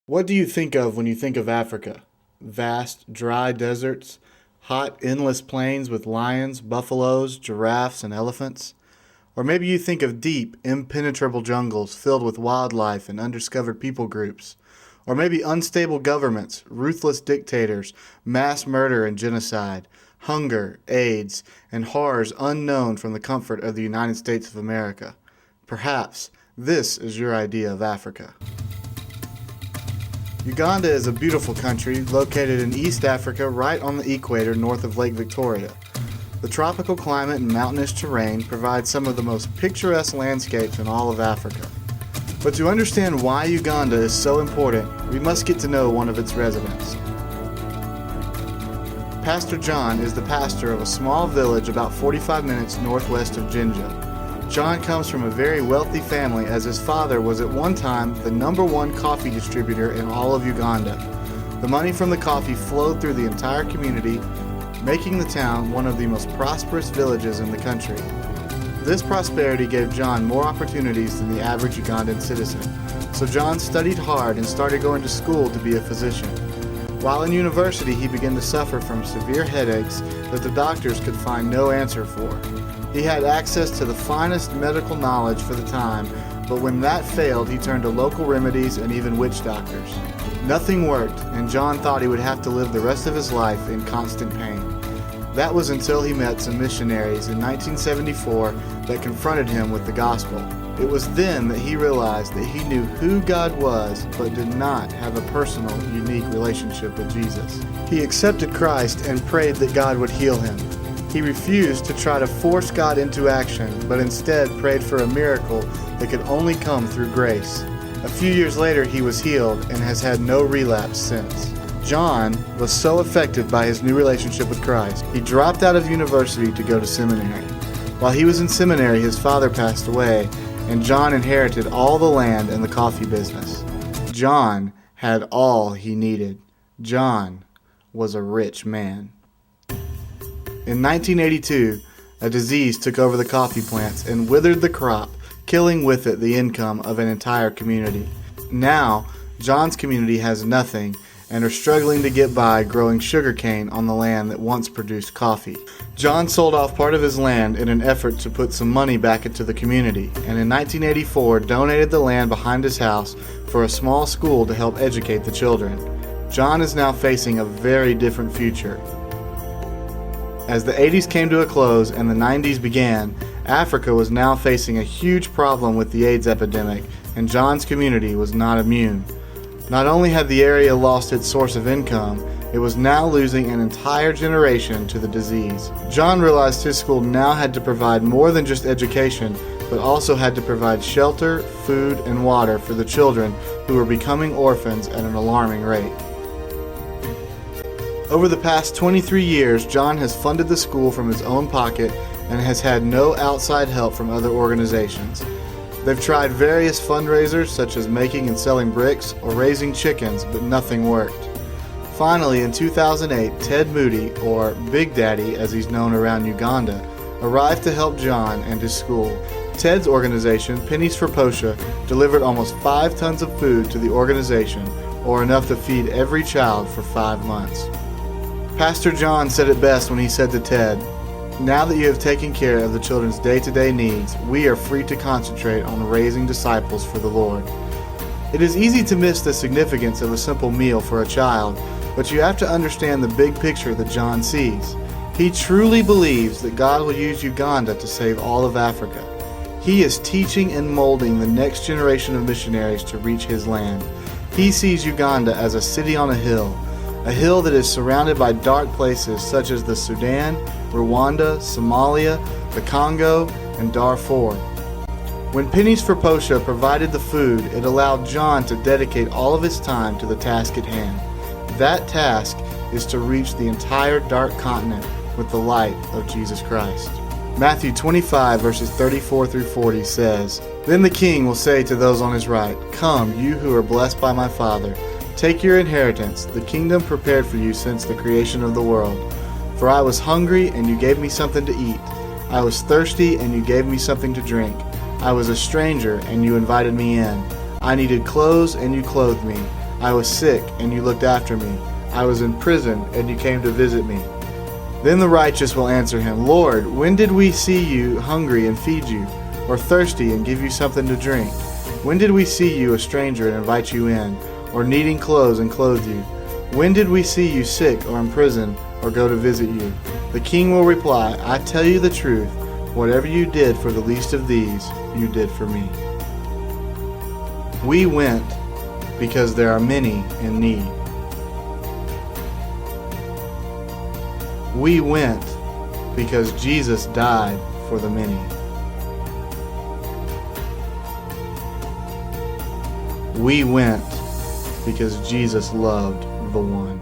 What do you think of when you think of Africa? Vast, dry deserts, hot, endless plains with lions, buffaloes, giraffes, and elephants? Or maybe you think of deep, impenetrable jungles filled with wildlife and undiscovered people groups? Or maybe unstable governments, ruthless dictators, mass murder and genocide, hunger, AIDS, and horrors unknown from the comfort of the United States of America? Perhaps this is your idea of Africa. Uganda is a beautiful country located in East Africa right on the equator north of Lake Victoria. The tropical climate and mountainous terrain provide some of the most picturesque landscapes in all of Africa. But to understand why Uganda is so important, we must get to know one of its residents. Pastor John is the pastor of a small village about 45 minutes northwest of Jinja. John comes from a very wealthy family as his father was at one time the #1 coffee distributor in all of Uganda. The money from the coffee flowed through the entire community, making the town one of the most prosperous villages in the country. This prosperity gave John more opportunities than the average Ugandan citizen, so John studied hard and started going to school to be a physician. While in university, he began to suffer from severe headaches that the doctors could find no answer for. He had access to the finest medical knowledge for the time, but when that failed, he turned to local remedies and even witch doctors. Nothing worked, and John thought he would have to live the rest of his life in constant pain. That was until he met some missionaries in 1974 that confronted him with the gospel. It was then that he realized that he knew who God was, but did not have a personal, unique relationship with Jesus. He accepted Christ and prayed that God would heal him. He refused to try to force God into action, but instead prayed for a miracle that could only come through grace. A few years later, he was healed and has had no relapse since. John was so affected by his new relationship with Christ, he dropped out of university to go to seminary. While he was in seminary, his father passed away, and John inherited all the land and the coffee business. John had all he needed. John was a rich man. In 1982, a disease took over the coffee plants and withered the crop, killing with it the income of an entire community. Now, John's community has nothing and are struggling to get by growing sugarcane on the land that once produced coffee. John sold off part of his land in an effort to put some money back into the community, and in 1984 donated the land behind his house for a small school to help educate the children. John is now facing a very different future. As the 80s came to a close and the 90s began, Africa was now facing a huge problem with the AIDS epidemic, and John's community was not immune. Not only had the area lost its source of income, it was now losing an entire generation to the disease. John realized his school now had to provide more than just education, but also had to provide shelter, food, and water for the children who were becoming orphans at an alarming rate. Over the past 23 years, John has funded the school from his own pocket and has had no outside help from other organizations. They've tried various fundraisers such as making and selling bricks or raising chickens, but nothing worked. Finally, in 2008, Ted Moody, or Big Daddy as he's known around Uganda, arrived to help John and his school. Ted's organization, Pennies for Posha, delivered almost 5 tons of food to the organization, or enough to feed every child for 5 months. Pastor John said it best when he said to Ted, "Now that you have taken care of the children's day-to-day needs, we are free to concentrate on raising disciples for the Lord." It is easy to miss the significance of a simple meal for a child, but you have to understand the big picture that John sees. He truly believes that God will use Uganda to save all of Africa. He is teaching and molding the next generation of missionaries to reach his land. He sees Uganda as a city on a hill that is surrounded by dark places such as the Sudan, Rwanda, Somalia, the Congo, and Darfur. When Pennies for Posha provided the food, it allowed John to dedicate all of his time to the task at hand. That task is to reach the entire dark continent with the light of Jesus Christ. Matthew 25 verses 34 through 40 says, "Then the king will say to those on his right, 'Come, you who are blessed by my Father, take your inheritance, the kingdom prepared for you since the creation of the world. For I was hungry, and you gave me something to eat. I was thirsty, and you gave me something to drink. I was a stranger, and you invited me in. I needed clothes, and you clothed me. I was sick, and you looked after me. I was in prison, and you came to visit me.' Then the righteous will answer him, 'Lord, when did we see you hungry and feed you, or thirsty and give you something to drink? When did we see you a stranger and invite you in, or needing clothes and clothe you? When did we see you sick or in prison or go to visit you?' The king will reply, 'I tell you the truth, whatever you did for the least of these, you did for me.' We went because there are many in need. We went because Jesus died for the many. We went because Jesus loved the one.